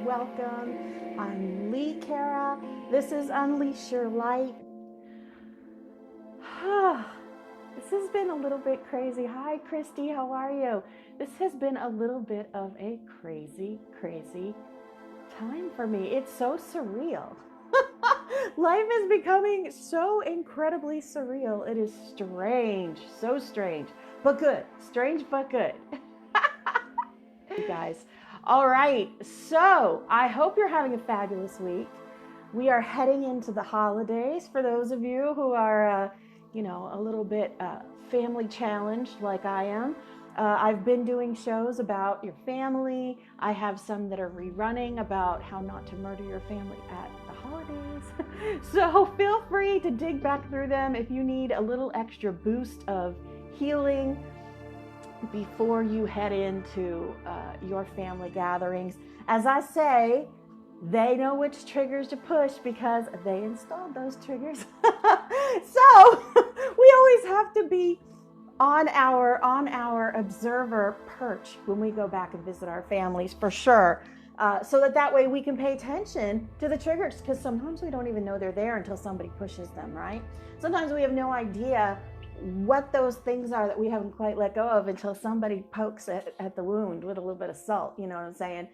welcome. I'm Lee Cara. This is Unleash Your Light. This has been a little bit crazy. Hi, Christy, how are you? This has been a little bit of a crazy time for me. It's so surreal. Life is becoming so incredibly surreal. It is strange, so strange, but good. Strange, but good. You guys. All right. So I hope you're having a fabulous week. We are heading into the holidays for those of you who are, a little bit family challenged like I am. I've been doing shows about your family. I have some that are rerunning about how not to murder your family at the holidays. So feel free to dig back through them if you need a little extra boost of healing before you head into your family gatherings. As I say, they know which triggers to push because they installed those triggers. So we always have to be on our observer perch when we go back and visit our families, for sure. So that way we can pay attention to the triggers, because sometimes we don't even know they're there until somebody pushes them, right? Sometimes we have no idea what those things are that we haven't quite let go of until somebody pokes at the wound with a little bit of salt. You know what I'm saying?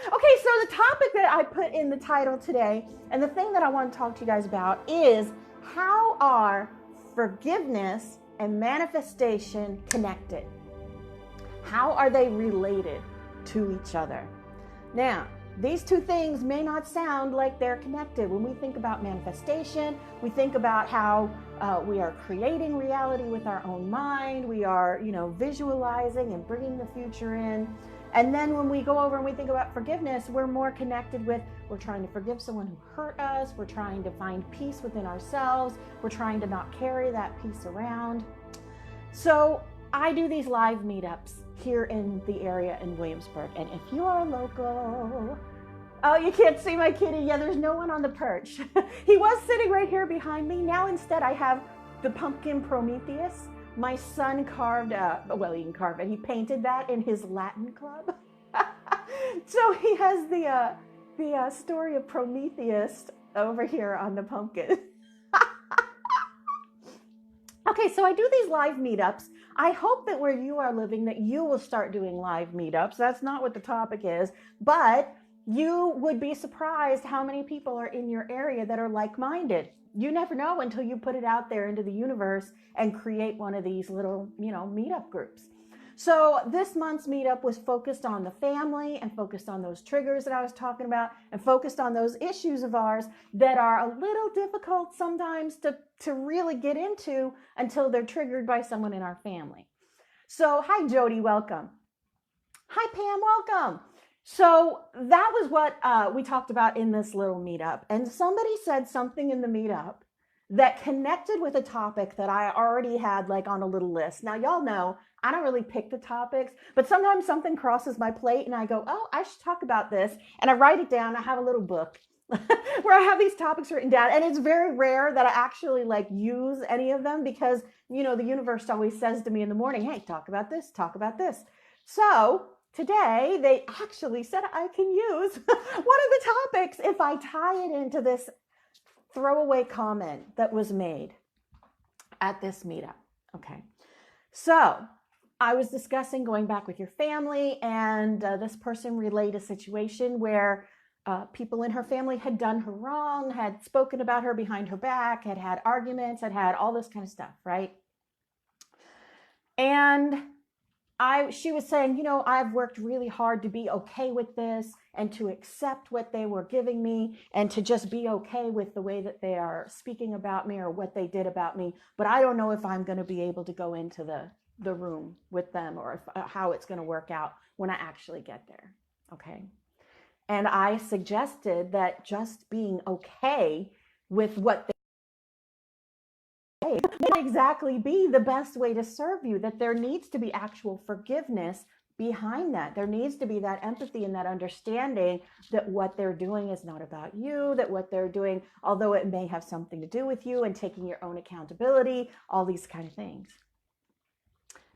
Okay, so the topic that I put in the title today, and the thing that I want to talk to you guys about, is how are forgiveness and manifestation connected? How are they related to each other? Now, these two things may not sound like they're connected. When we think about manifestation, we think about how we are creating reality with our own mind. We are, visualizing and bringing the future in. And then when we go over and we think about forgiveness, we're more connected with, we're trying to forgive someone who hurt us. We're trying to find peace within ourselves. We're trying to not carry that peace around. So I do these live meetups here in the area in Williamsburg. And if you are local, oh, you can't see my kitty. Yeah, there's no one on the perch. He was sitting right here behind me. Now instead I have the pumpkin Prometheus. My son carved, he can carve it. He painted that in his Latin club. So he has the story of Prometheus over here on the pumpkin. Okay, so I do these live meetups. I hope that where you are living that you will start doing live meetups. That's not what the topic is, but you would be surprised how many people are in your area that are like-minded. You never know until you put it out there into the universe and create one of these little, meetup groups. So this month's meetup was focused on the family and focused on those triggers that I was talking about and focused on those issues of ours that are a little difficult sometimes to really get into until they're triggered by someone in our family. So hi, Jody, welcome. Hi, Pam, welcome. So that was what we talked about in this little meetup. And somebody said something in the meetup that connected with a topic that I already had like on a little list. Now, y'all know I don't really pick the topics, but sometimes something crosses my plate and I go, oh, I should talk about this. And I write it down. I have a little book where I have these topics written down. And it's very rare that I actually use any of them because, the universe always says to me in the morning, hey, talk about this, talk about this. So today, they actually said I can use one of the topics if I tie it into this throwaway comment that was made at this meetup. Okay. So I was discussing going back with your family, and this person relayed a situation where people in her family had done her wrong, had spoken about her behind her back, had had arguments, had had all this kind of stuff, right? And she was saying, I've worked really hard to be okay with this and to accept what they were giving me and to just be okay with the way that they are speaking about me or what they did about me. But I don't know if I'm going to be able to go into the room with them or how it's going to work out when I actually get there. Okay. And I suggested that just being okay with what may not exactly be the best way to serve you, that there needs to be actual forgiveness behind that. There needs to be that empathy and that understanding that what they're doing is not about you, that what they're doing, although it may have something to do with you and taking your own accountability, all these kind of things.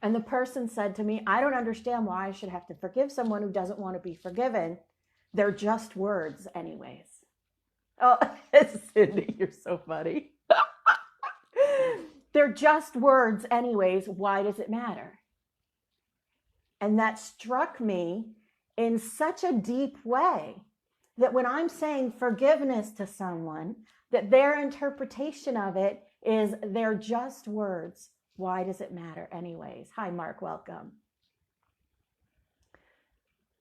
And the person said to me, I don't understand why I should have to forgive someone who doesn't want to be forgiven. They're just words anyways. Oh, Cindy, you're so funny. They're just words anyways. Why does it matter? And that struck me in such a deep way that when I'm saying forgiveness to someone, that their interpretation of it is they're just words. Why does it matter anyways? Hi, Mark, welcome.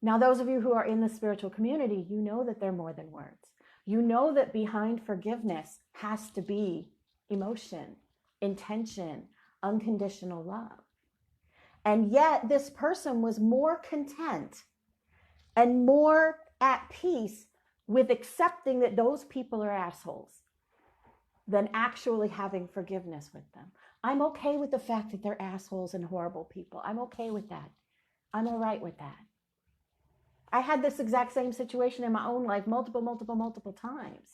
Now, those of you who are in the spiritual community, you know that they're more than words. You know that behind forgiveness has to be emotion, intention, unconditional love. And yet this person was more content and more at peace with accepting that those people are assholes than actually having forgiveness with them. I'm okay with the fact that they're assholes and horrible people. I'm okay with that. I'm all right with that. I had this exact same situation in my own life multiple times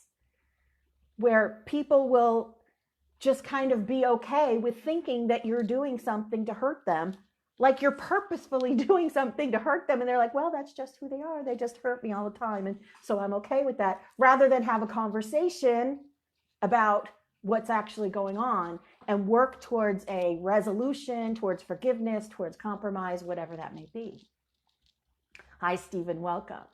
where people will just kind of be okay with thinking that you're doing something to hurt them, like you're purposefully doing something to hurt them. And they're like, well, that's just who they are. They just hurt me all the time. And so I'm okay with that, rather than have a conversation about what's actually going on and work towards a resolution, towards forgiveness, towards compromise, whatever that may be. Hi, Stephen, welcome.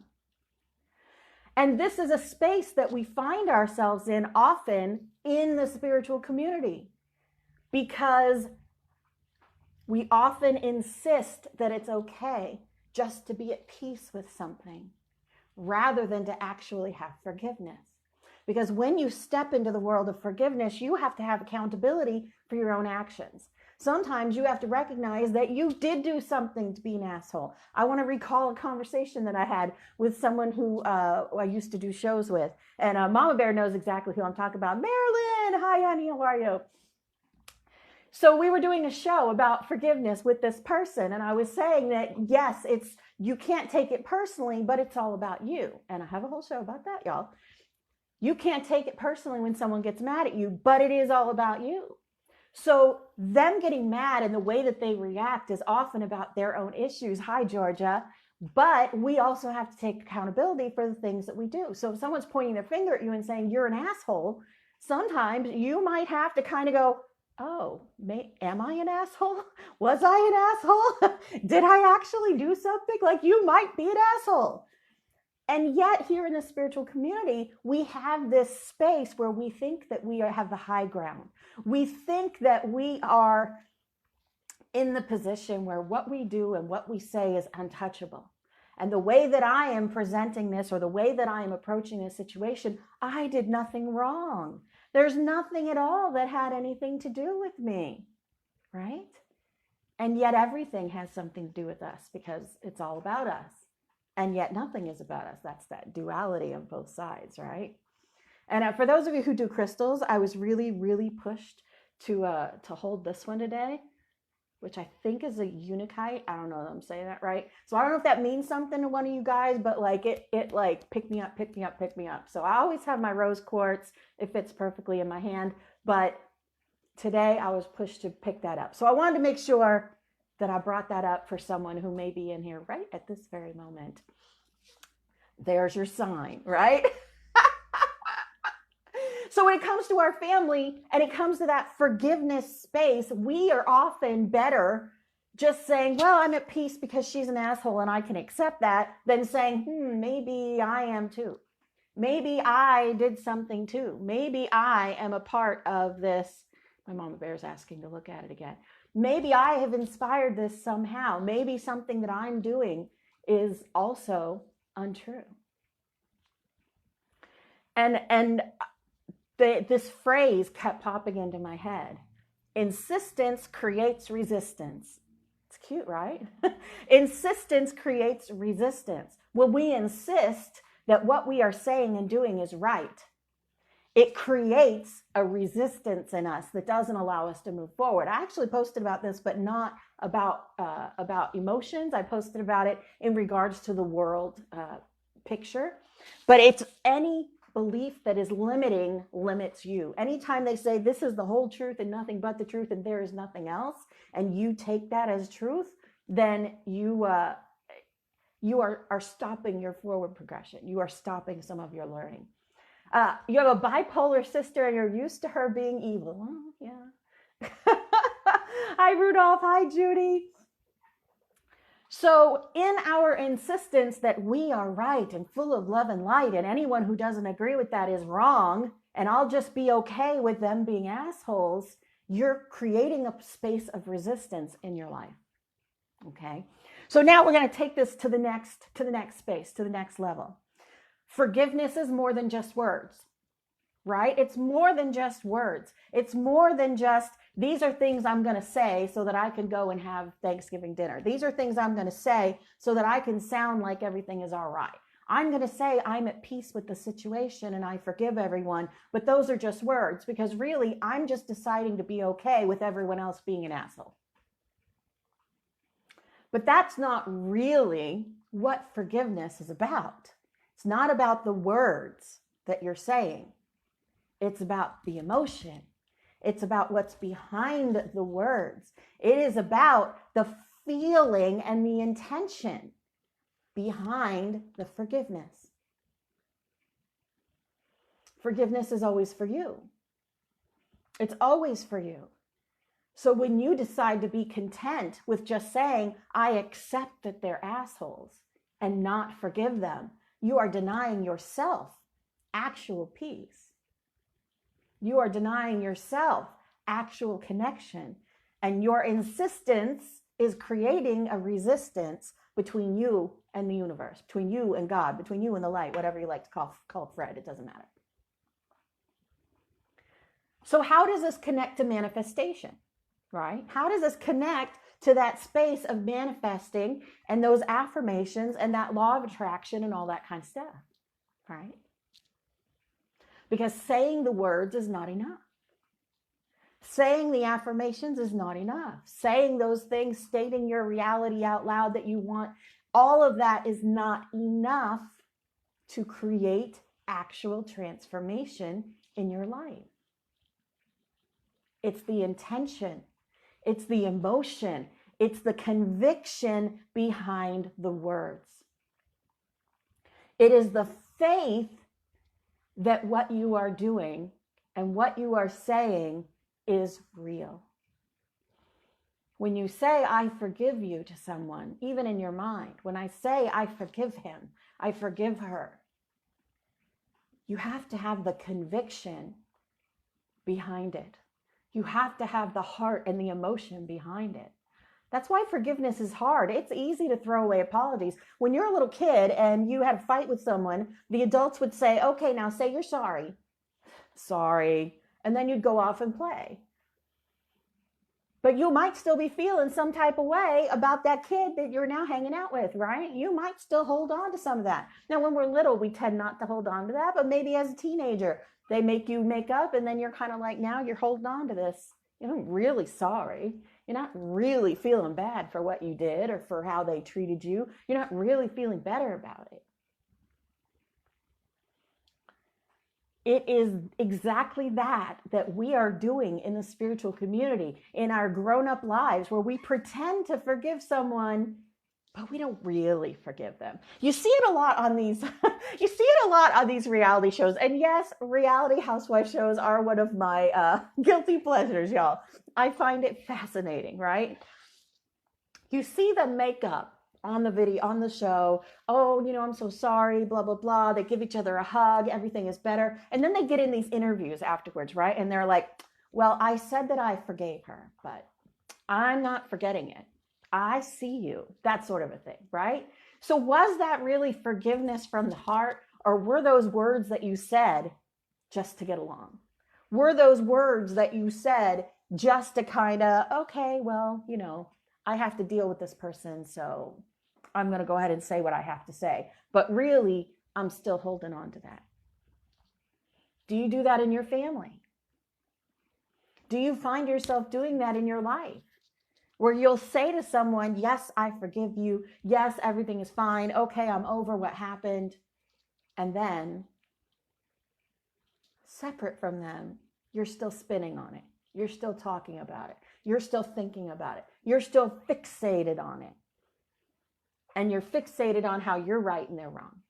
And this is a space that we find ourselves in often in the spiritual community, because we often insist that it's okay just to be at peace with something rather than to actually have forgiveness. Because when you step into the world of forgiveness, you have to have accountability for your own actions. Sometimes you have to recognize that you did do something to be an asshole. I want to recall a conversation that I had with someone who I used to do shows with. And Mama Bear knows exactly who I'm talking about. Marilyn, hi, honey, how are you? So we were doing a show about forgiveness with this person. And I was saying that, yes, you can't take it personally, but it's all about you. And I have a whole show about that, y'all. You can't take it personally when someone gets mad at you, but it is all about you. So them getting mad and the way that they react is often about their own issues. Hi, Georgia. But we also have to take accountability for the things that we do. So if someone's pointing their finger at you and saying you're an asshole, sometimes you might have to kind of go, oh, am I an asshole? Was I an asshole? Did I actually do something? Like, you might be an asshole. And yet here in the spiritual community, we have this space where we think that we have the high ground. We think that we are in the position where what we do and what we say is untouchable. And the way that I am presenting this, or the way that I am approaching this situation, I did nothing wrong. There's nothing at all that had anything to do with me, right? And yet everything has something to do with us, because it's all about us. And yet nothing is about us. That's that duality on both sides, right? And for those of you who do crystals, I was really pushed to hold this one today, which I think is a unikite. I don't know if I'm saying that right. So I don't know if that means something to one of you guys, but like it like pick me up. So I always have my rose quartz. It fits perfectly in my hand. But today I was pushed to pick that up. So I wanted to make sure that I brought that up for someone who may be in here right at this very moment. There's your sign, right? So when it comes to our family and it comes to that forgiveness space, we are often better just saying, well, I'm at peace because she's an asshole and I can accept that, than saying, maybe I am too. Maybe I did something too. Maybe I am a part of this. My mama bear's asking to look at it again. Maybe I have inspired this somehow. Maybe something that I'm doing is also untrue. And this phrase kept popping into my head. Insistence creates resistance. It's cute, right? Insistence creates resistance. When we insist that what we are saying and doing is right, it creates a resistance in us that doesn't allow us to move forward. I actually posted about this, but not about emotions. I posted about it in regards to the world picture. But it's any belief that is limiting limits you. Anytime they say this is the whole truth and nothing but the truth and there is nothing else, and you take that as truth, then you are stopping your forward progression. You are stopping some of your learning. You have a bipolar sister and you're used to her being evil. Oh, yeah. Hi, Rudolph. Hi, Judy. So in our insistence that we are right and full of love and light, and anyone who doesn't agree with that is wrong, and I'll just be okay with them being assholes, you're creating a space of resistance in your life. Okay? So now we're going to take this to the next space, to the next level. Forgiveness is more than just words, right? It's more than just words. It's more than just, these are things I'm going to say so that I can go and have Thanksgiving dinner. These are things I'm going to say so that I can sound like everything is all right. I'm going to say I'm at peace with the situation and I forgive everyone, but those are just words because really I'm just deciding to be okay with everyone else being an asshole. But that's not really what forgiveness is about. It's not about the words that you're saying. It's about the emotion. It's about what's behind the words. It is about the feeling and the intention behind the forgiveness. Forgiveness is always for you. It's always for you. So when you decide to be content with just saying, I accept that they're assholes and not forgive them, you are denying yourself actual peace. You are denying yourself actual connection. And your insistence is creating a resistance between you and the universe, between you and God, between you and the light, whatever you like to call Fred, it doesn't matter. So how does this connect to manifestation, right? How does this connect to that space of manifesting and those affirmations and that law of attraction and all that kind of stuff, right? Because saying the words is not enough. Saying the affirmations is not enough. Saying those things, stating your reality out loud that you want, all of that is not enough to create actual transformation in your life. It's the intention, it's the emotion, it's the conviction behind the words. It is the faith that what you are doing and what you are saying is real. When you say, I forgive you to someone, even in your mind, when I say, I forgive him, I forgive her, you have to have the conviction behind it. You have to have the heart and the emotion behind it. That's why forgiveness is hard. It's easy to throw away apologies. When you're a little kid and you had a fight with someone, the adults would say, okay, now say you're sorry. Sorry. And then you'd go off and play. But you might still be feeling some type of way about that kid that you're now hanging out with, right? You might still hold on to some of that. Now, when we're little, we tend not to hold on to that, but maybe as a teenager, they make you make up and then you're kind of like, now you're holding on to this. You're not really sorry. You're not really feeling bad for what you did or for how they treated you. You're not really feeling better about it. It is exactly that we are doing in the spiritual community, in our grown-up lives, where we pretend to forgive someone, but we don't really forgive them. You see it a lot on these, reality shows. And yes, reality housewife shows are one of my guilty pleasures, y'all. I find it fascinating, right? You see the makeup on the video, on the show. Oh, I'm so sorry, blah, blah, blah. They give each other a hug. Everything is better. And then they get in these interviews afterwards, right? And they're like, well, I said that I forgave her, but I'm not forgetting it. I see you, that sort of a thing, right? So was that really forgiveness from the heart, or were those words that you said just to get along? Were those words that you said just to kind of, okay, well, I have to deal with this person, so I'm going to go ahead and say what I have to say. But really, I'm still holding on to that. Do you do that in your family? Do you find yourself doing that in your life? Where you'll say to someone, yes, I forgive you. Yes, everything is fine. Okay, I'm over what happened. And then, separate from them, you're still spinning on it. You're still talking about it. You're still thinking about it. You're still fixated on it. and you're fixated on how you're right and they're wrong.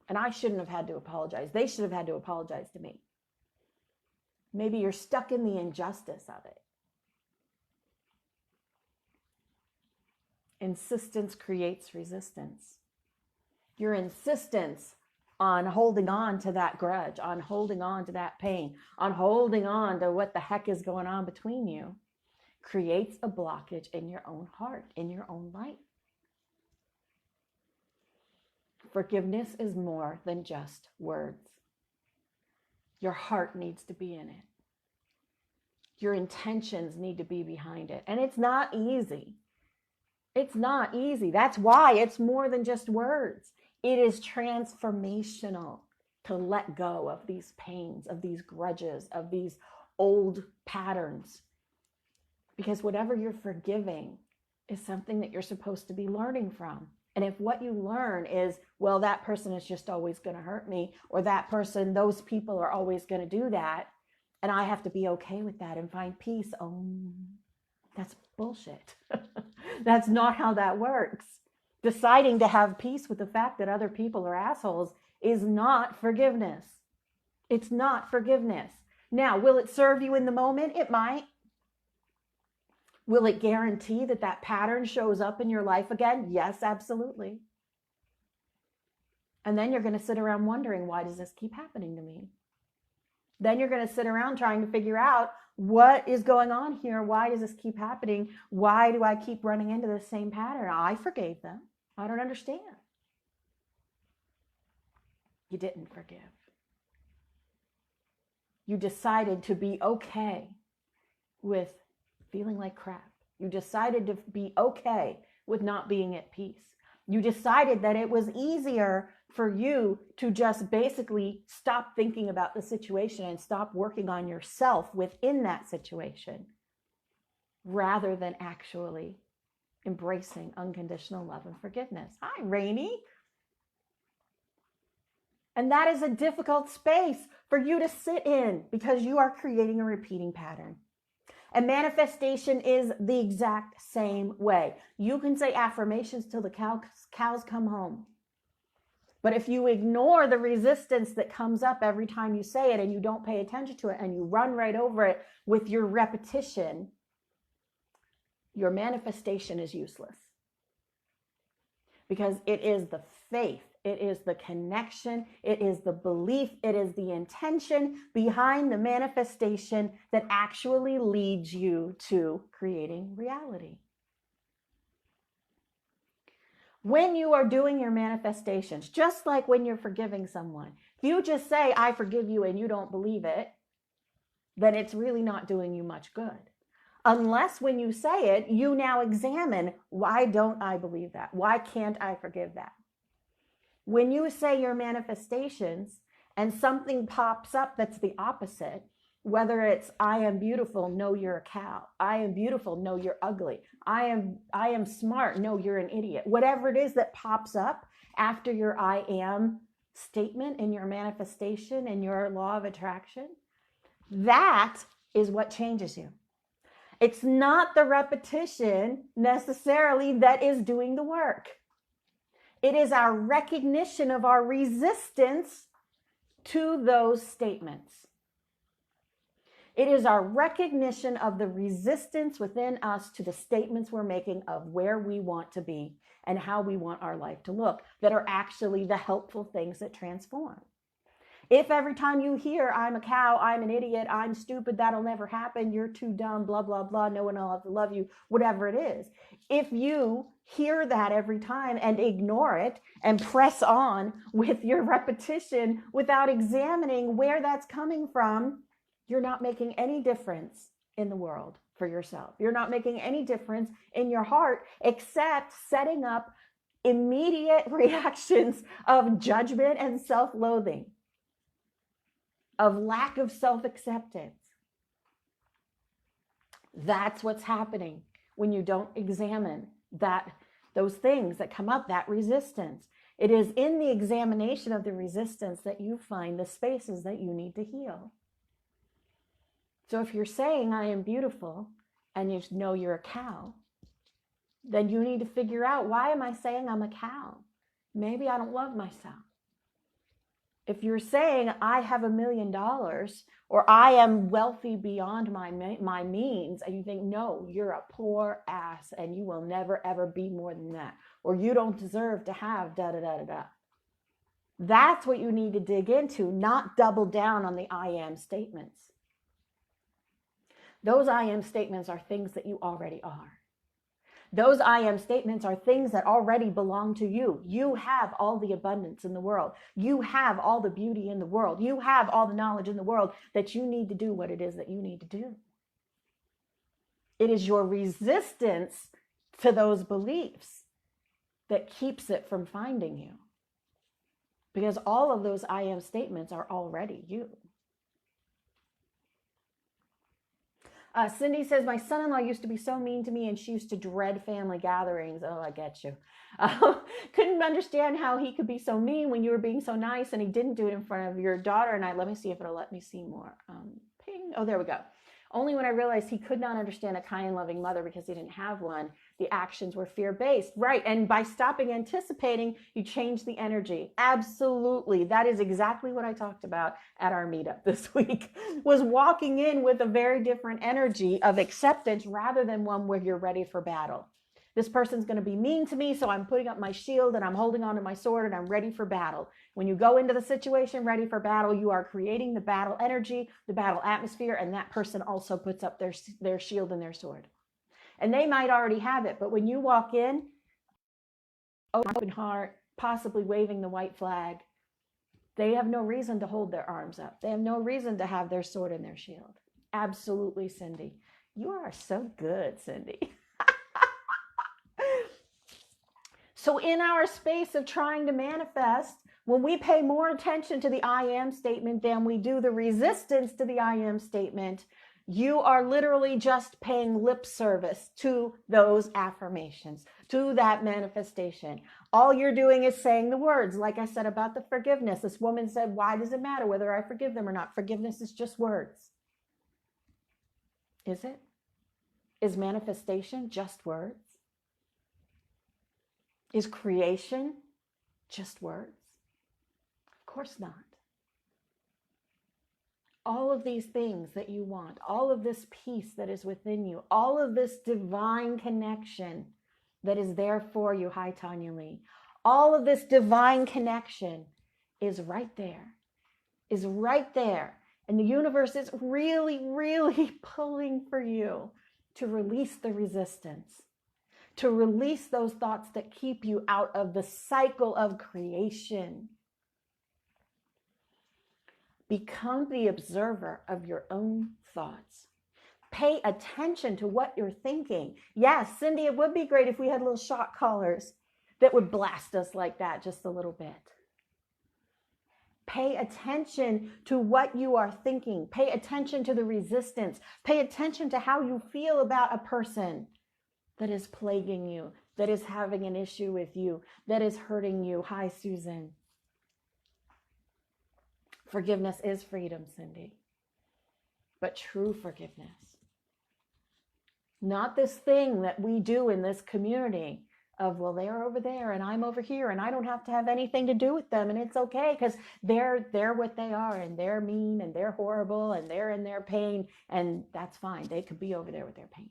And I shouldn't have had to apologize. They should have had to apologize to me. Maybe you're stuck in the injustice of it. Insistence creates resistance. Your insistence on holding on to that grudge, on holding on to that pain, on holding on to what the heck is going on between you, creates a blockage in your own heart, in your own life. Forgiveness is more than just words. Your heart needs to be in it. Your intentions need to be behind it. And it's not easy. It's not easy. That's why it's more than just words. It is transformational to let go of these pains, of these grudges, of these old patterns. Because whatever you're forgiving is something that you're supposed to be learning from. And if what you learn is, well, that person is just always going to hurt me, or that person, those people are always going to do that, and I have to be okay with that and find peace. Oh, that's bullshit. That's not how that works. Deciding to have peace with the fact that other people are assholes is not forgiveness. It's not forgiveness. Now, will it serve you in the moment? It might. Will it guarantee that that pattern shows up in your life again? Yes, absolutely. And then you're going to sit around wondering, why does this keep happening to me? Then you're going to sit around trying to figure out what is going on here. Why does this keep happening? Why do I keep running into the same pattern? I forgave them. I don't understand. You didn't forgive. You decided to be okay with feeling like crap. You decided to be okay with not being at peace. You decided that it was easier for you to just basically stop thinking about the situation and stop working on yourself within that situation, rather than actually embracing unconditional love and forgiveness. Hi, Rainey. And that is a difficult space for you to sit in, because you are creating a repeating pattern. And manifestation is the exact same way. You can say affirmations till the cows come home. But if you ignore the resistance that comes up every time you say it, and you don't pay attention to it, and you run right over it with your repetition, your manifestation is useless. Because it is the faith, it is the connection, it is the belief, it is the intention behind the manifestation that actually leads you to creating reality. When you are doing your manifestations, just like when you're forgiving someone, if you just say, I forgive you, and you don't believe it, then it's really not doing you much good. Unless when you say it, you now examine, why don't I believe that? Why can't I forgive that? When you say your manifestations and something pops up that's the opposite, whether it's, I am beautiful, no, you're a cow. I am beautiful, no, you're ugly. I am smart, no, you're an idiot. Whatever it is that pops up after your I am statement in your manifestation and your law of attraction, that is what changes you. It's not the repetition necessarily that is doing the work. It is our recognition of our resistance to those statements. It is our recognition of the resistance within us to the statements we're making of where we want to be and how we want our life to look that are actually the helpful things that transform. If every time you hear, I'm a cow, I'm an idiot, I'm stupid, that'll never happen, you're too dumb, blah, blah, blah, no one will have to love you, whatever it is. If you hear that every time and ignore it and press on with your repetition without examining where that's coming from, you're not making any difference in the world for yourself. You're not making any difference in your heart, except setting up immediate reactions of judgment and self-loathing, of lack of self-acceptance. That's what's happening when you don't examine those things that come up, that resistance. It is in the examination of the resistance that you find the spaces that you need to heal. So if you're saying I am beautiful and you know you're a cow, then you need to figure out, why am I saying I'm a cow? Maybe I don't love myself. If you're saying I have $1 million or I am wealthy beyond my means, and you think, no, you're a poor ass and you will never ever be more than that, or you don't deserve to have da da da da da. That's what you need to dig into, not double down on the I am statements. Those I am statements are things that you already are. Those I am statements are things that already belong to you. You have all the abundance in the world. You have all the beauty in the world. You have all the knowledge in the world that you need to do what it is that you need to do. It is your resistance to those beliefs that keeps it from finding you. Because all of those I am statements are already you. Cindy says, my son-in-law used to be so mean to me and she used to dread family gatherings. Oh, I get you. Couldn't understand how he could be so mean when you were being so nice, and he didn't do it in front of your daughter and I. Let me see if it'll let me see more. Ping. Oh, there we go. Only when I realized he could not understand a kind, loving mother because he didn't have one, the actions were fear-based. Right. And by stopping anticipating, you change the energy. Absolutely. That is exactly what I talked about at our meetup this week, was walking in with a very different energy of acceptance rather than one where you're ready for battle. This person's going to be mean to me, so I'm putting up my shield and I'm holding on to my sword and I'm ready for battle. When you go into the situation ready for battle, you are creating the battle energy, the battle atmosphere, and that person also puts up their shield and their sword. And they might already have it, but when you walk in, open heart, possibly waving the white flag, they have no reason to hold their arms up. They have no reason to have their sword and their shield. Absolutely, Cindy. You are so good, Cindy. So in our space of trying to manifest, when we pay more attention to the I am statement than we do the resistance to the I am statement, you are literally just paying lip service to those affirmations, to that manifestation. All you're doing is saying the words. Like I said about the forgiveness, this woman said, why does it matter whether I forgive them or not? Forgiveness is just words. Is it? Is manifestation just words? Is creation just words? Of course not. All of these things that you want, all of this peace that is within you, all of this divine connection that is there for you, hi Tanya Lee, all of this divine connection is right there, is right there. And the universe is really, really pulling for you to release the resistance, to release those thoughts that keep you out of the cycle of creation. Become the observer of your own thoughts. Pay attention to what you're thinking. Yes, Cindy, it would be great if we had little shot callers that would blast us like that just a little bit. Pay attention to what you are thinking. Pay attention to the resistance. Pay attention to how you feel about a person that is plaguing you, that is having an issue with you, that is hurting you. Hi, Susan. Forgiveness is freedom, Cindy. But true forgiveness. Not this thing that we do in this community of, well, they're over there and I'm over here and I don't have to have anything to do with them and it's okay because they're what they are and they're mean and they're horrible and they're in their pain and that's fine. They could be over there with their pain.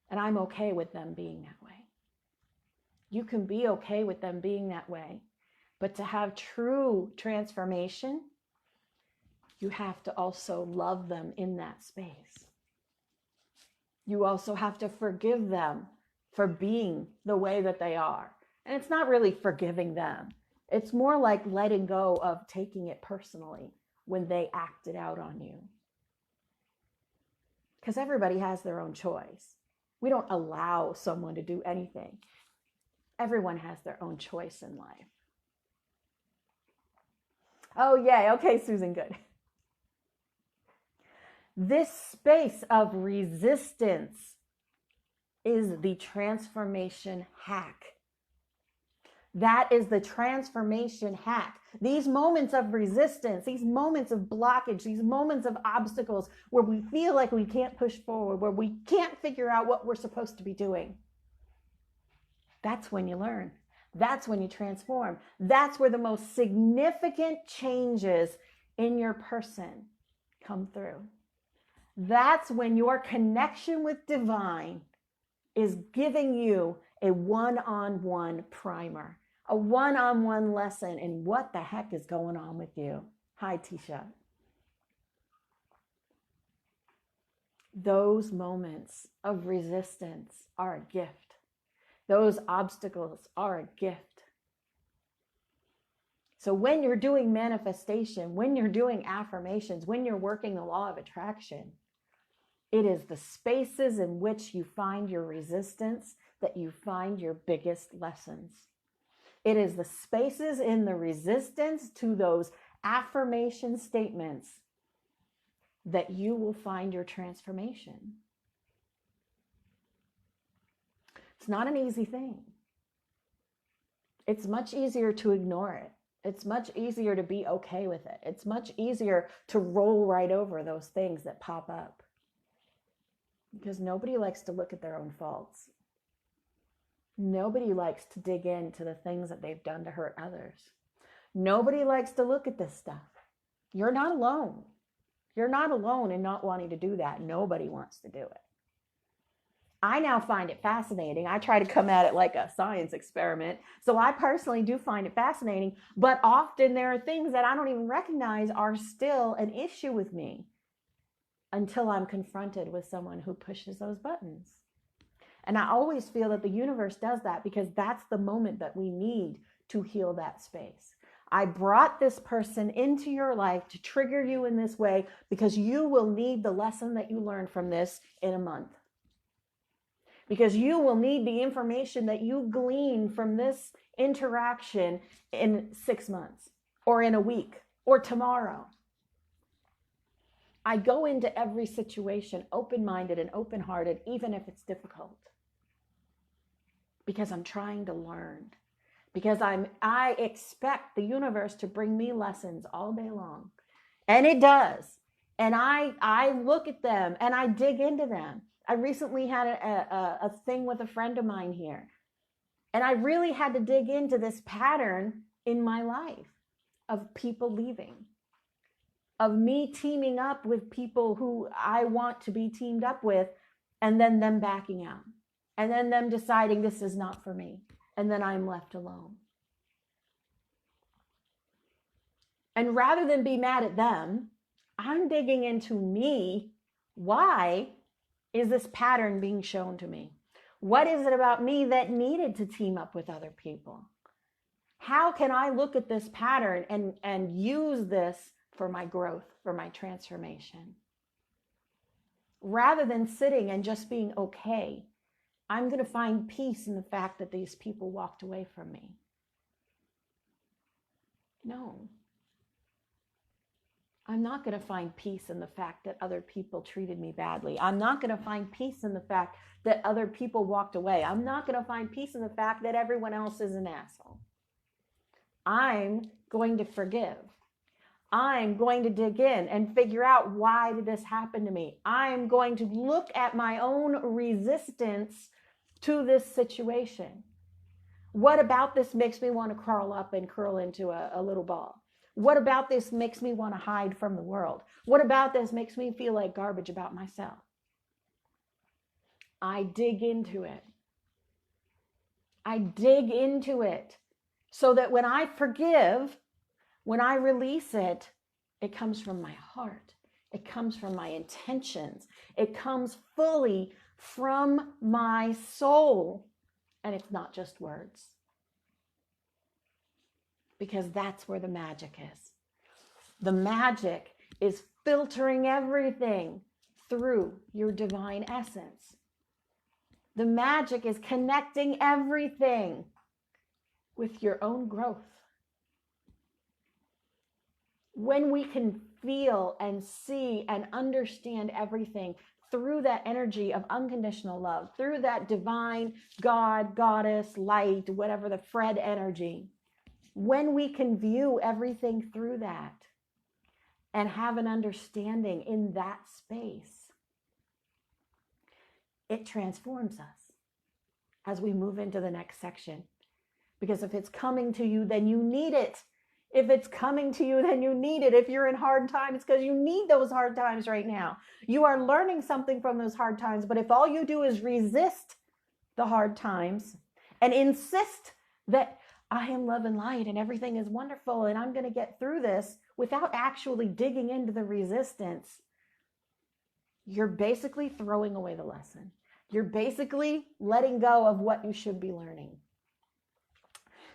And I'm okay with them being that way. You can be okay with them being that way. But to have true transformation, you have to also love them in that space. You also have to forgive them for being the way that they are. And it's not really forgiving them. It's more like letting go of taking it personally when they acted out on you. Because everybody has their own choice. We don't allow someone to do anything. Everyone has their own choice in life. Oh, yay. Okay, Susan, good. This space of resistance is the transformation hack. That is the transformation hack. These moments of resistance, these moments of blockage, these moments of obstacles where we feel like we can't push forward, where we can't figure out what we're supposed to be doing. That's when you learn. That's when you transform. That's where the most significant changes in your person come through. That's when your connection with divine is giving you a one-on-one primer, a one-on-one lesson in what the heck is going on with you. Hi, Tisha. Those moments of resistance are a gift. Those obstacles are a gift. So when you're doing manifestation, when you're doing affirmations, when you're working the law of attraction, it is the spaces in which you find your resistance that you find your biggest lessons. It is the spaces in the resistance to those affirmation statements that you will find your transformation. It's not an easy thing. It's much easier to ignore it. It's much easier to be okay with it. It's much easier to roll right over those things that pop up. Because nobody likes to look at their own faults. Nobody likes to dig into the things that they've done to hurt others. Nobody likes to look at this stuff. You're not alone. You're not alone in not wanting to do that. Nobody wants to do it. I now find it fascinating. I try to come at it like a science experiment. So I personally do find it fascinating, but often there are things that I don't even recognize are still an issue with me until I'm confronted with someone who pushes those buttons. And I always feel that the universe does that because that's the moment that we need to heal that space. I brought this person into your life to trigger you in this way because you will need the lesson that you learned from this in a month. Because you will need the information that you glean from this interaction in 6 months or in a week or tomorrow. I go into every situation open-minded and open-hearted, even if it's difficult. Because I'm trying to learn. Because I expect the universe to bring me lessons all day long. And it does. And I look at them and I dig into them. I recently had a thing with a friend of mine here. And I really had to dig into this pattern in my life of people leaving. Of me teaming up with people who I want to be teamed up with, and then them backing out. And then them deciding this is not for me. And then I'm left alone. And rather than be mad at them, I'm digging into me. Why is this pattern being shown to me? What is it about me that needed to team up with other people? How can I look at this pattern and use this for my growth, for my transformation? Rather than sitting and just being okay, I'm going to find peace in the fact that these people walked away from me. No. I'm not going to find peace in the fact that other people treated me badly. I'm not going to find peace in the fact that other people walked away. I'm not going to find peace in the fact that everyone else is an asshole. I'm going to forgive. I'm going to dig in and figure out, why did this happen to me? I'm going to look at my own resistance to this situation. What about this makes me want to crawl up and curl into a little ball? What about this makes me want to hide from the world? What about this makes me feel like garbage about myself? I dig into it. I dig into it so that when I forgive, when I release it, it comes from my heart. It comes from my intentions. It comes fully from my soul. And it's not just words. Because that's where the magic is. The magic is filtering everything through your divine essence. The magic is connecting everything with your own growth. When we can feel and see and understand everything through that energy of unconditional love, through that divine God, goddess, light, whatever, the Fred energy, when we can view everything through that and have an understanding in that space, it transforms us. as we move into the next section. Because if it's coming to you, then you need it. If it's coming to you, then you need it. If you're in hard times, because you need those hard times right now. You are learning something from those hard times. But if all you do is resist the hard times and insist that I am love and light and everything is wonderful and I'm going to get through this without actually digging into the resistance, you're basically throwing away the lesson. You're basically letting go of what you should be learning.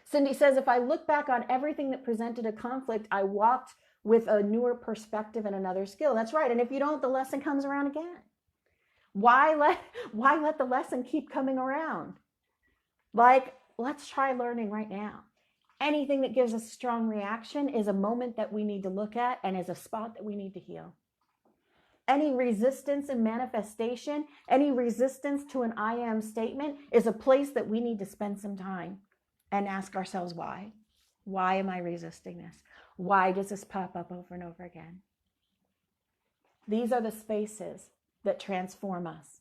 Cindy says, if I look back on everything that presented a conflict, I walked with a newer perspective and another skill. That's right. And if you don't, the lesson comes around again. Why let the lesson keep coming around? Like, let's try learning right now. Anything that gives us a strong reaction is a moment that we need to look at and is a spot that we need to heal. Any resistance in manifestation, any resistance to an I am statement is a place that we need to spend some time and ask ourselves why. Why am I resisting this? Why does this pop up over and over again? These are the spaces that transform us.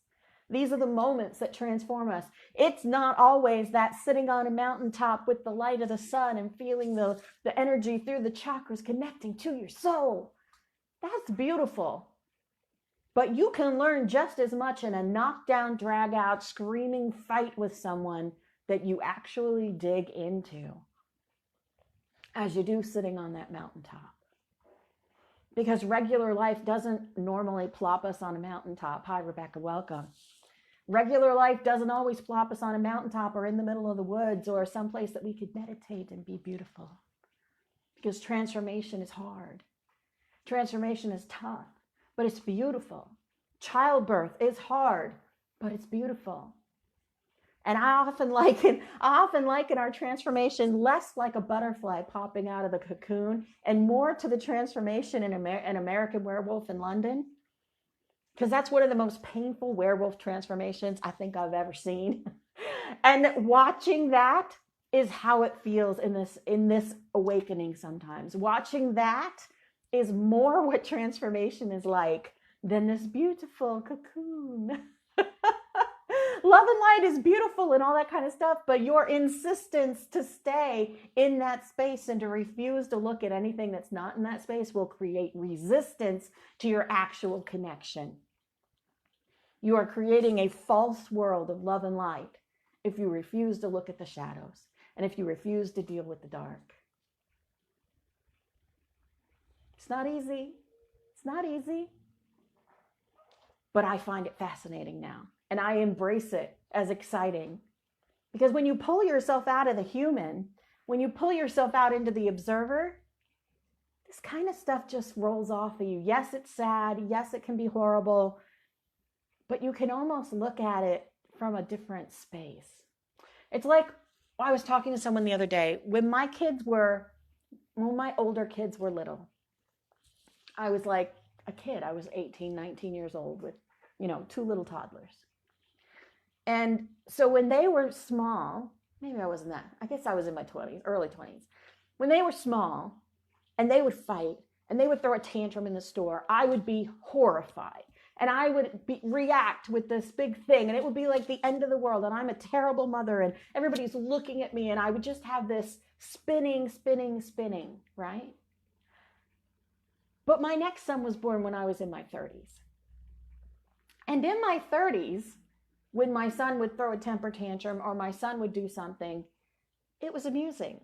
These are the moments that transform us. It's not always that sitting on a mountaintop with the light of the sun and feeling the energy through the chakras connecting to your soul. That's beautiful. But you can learn just as much in a knockdown, drag out, screaming fight with someone that you actually dig into as you do sitting on that mountaintop. Because regular life doesn't normally plop us on a mountaintop. Hi, Rebecca, welcome. Regular life doesn't always plop us on a mountaintop or in the middle of the woods or someplace that we could meditate and be beautiful. Because transformation is hard. Transformation is tough, but it's beautiful. Childbirth is hard, but it's beautiful. And I often liken our transformation less like a butterfly popping out of the cocoon and more to the transformation in American Werewolf in London. Because that's one of the most painful werewolf transformations I think I've ever seen. And watching that is how it feels in this awakening sometimes. Watching that is more what transformation is like than this beautiful cocoon. Love and light is beautiful and all that kind of stuff, but your insistence to stay in that space and to refuse to look at anything that's not in that space will create resistance to your actual connection. You are creating a false world of love and light if you refuse to look at the shadows and if you refuse to deal with the dark. It's not easy. It's not easy. But I find it fascinating now. And I embrace it as exciting. Because when you pull yourself out of the human, when you pull yourself out into the observer, this kind of stuff just rolls off of you. Yes, it's sad. Yes, it can be horrible. But you can almost look at it from a different space. It's like, I was talking to someone the other day. When my older kids were little, I was like a kid. I was 18, 19 years old with, two little toddlers. And so when they were small, maybe I wasn't that, I guess I was in my 20s, early 20s. When they were small and they would fight and they would throw a tantrum in the store, I would be horrified. And I would react with this big thing and it would be like the end of the world and I'm a terrible mother and everybody's looking at me and I would just have this spinning, right? But my next son was born when I was in my 30s. And in my 30s, when my son would throw a temper tantrum or my son would do something, it was amusing.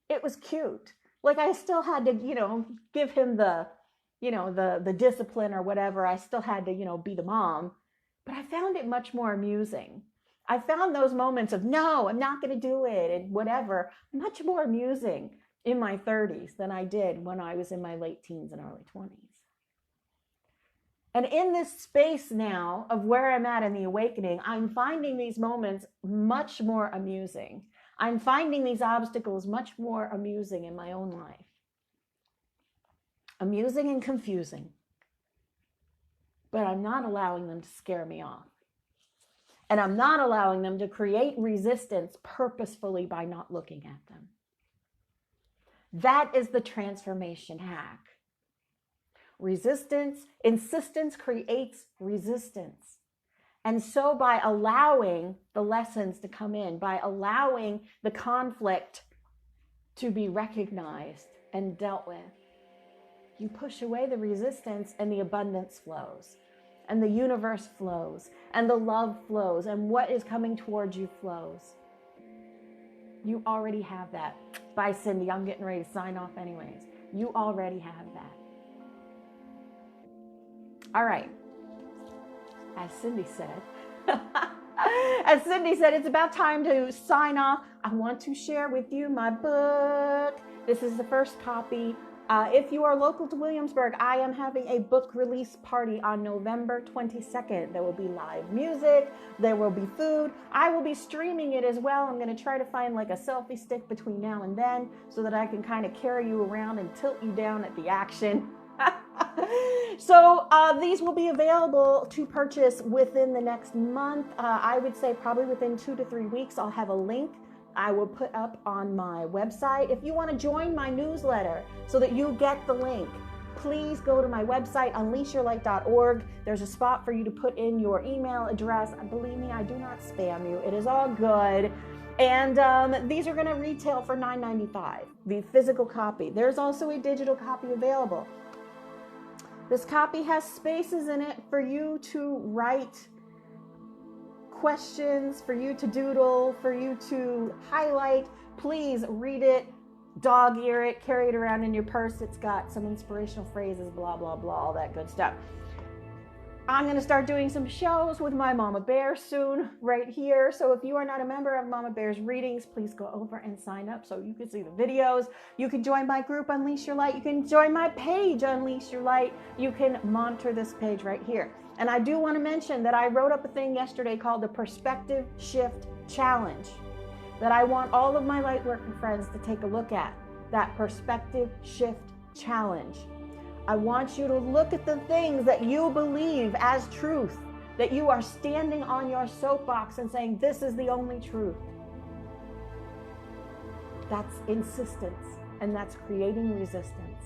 It was cute. Like I still had to, give him the discipline or whatever. I still had to, be the mom, but I found it much more amusing. I found those moments of, no, I'm not going to do it and whatever, much more amusing in my 30s than I did when I was in my late teens and early 20s. And in this space now of where I'm at in the awakening, I'm finding these moments much more amusing. I'm finding these obstacles much more amusing in my own life. Amusing and confusing. But I'm not allowing them to scare me off. And I'm not allowing them to create resistance purposefully by not looking at them. That is the transformation hack. Insistence creates resistance. And so by allowing the lessons to come in, by allowing the conflict to be recognized and dealt with, you push away the resistance and the abundance flows. And the universe flows, and the love flows, and what is coming towards you flows. You already have that. Bye, Cindy. I'm getting ready to sign off anyways. You already have that. All right. As Cindy said, it's about time to sign off. I want to share with you my book. This is the first copy. If you are local to Williamsburg, I am having a book release party on November 22nd. There will be live music. There will be food. I will be streaming it as well. I'm going to try to find like a selfie stick between now and then so that I can kind of carry you around and tilt you down at the action. So these will be available to purchase within the next month. I would say probably within 2 to 3 weeks. I'll have a link I will put up on my website. If you want to join my newsletter so that you get the link, please go to my website, unleashyourlight.org. There's a spot for you to put in your email address. Believe me, I do not spam you. It is all good. And these are going to retail for $9.95, the physical copy. There's also a digital copy available. This copy has spaces in it for you to write questions, for you to doodle, for you to highlight. Please read it, dog ear it, carry it around in your purse. It's got some inspirational phrases, blah, blah, blah, all that good stuff. I'm going to start doing some shows with my Mama Bear soon right here. So if you are not a member of Mama Bear's readings, please go over and sign up so you can see the videos. You can join my group, Unleash Your Light. You can join my page, Unleash Your Light. You can monitor this page right here. And I do want to mention that I wrote up a thing yesterday called the Perspective Shift Challenge that I want all of my lightworker friends to take a look at. That Perspective Shift Challenge. I want you to look at the things that you believe as truth, that you are standing on your soapbox and saying, this is the only truth. That's insistence, and that's creating resistance.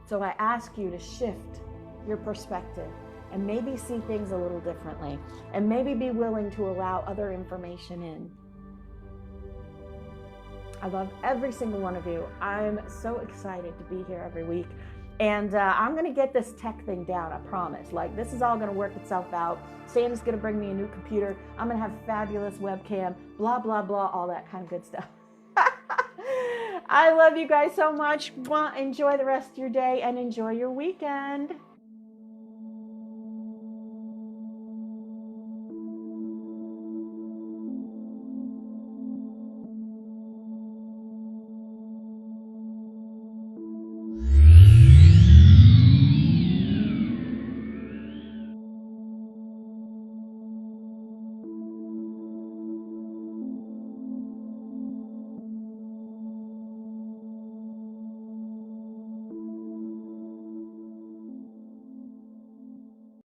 So I ask you to shift your perspective and maybe see things a little differently, and maybe be willing to allow other information in. I love every single one of you. I'm so excited to be here every week. And I'm going to get this tech thing down, I promise. Like, this is all going to work itself out. Sam's going to bring me a new computer. I'm going to have a fabulous webcam, blah, blah, blah, all that kind of good stuff. I love you guys so much. Enjoy the rest of your day and enjoy your weekend.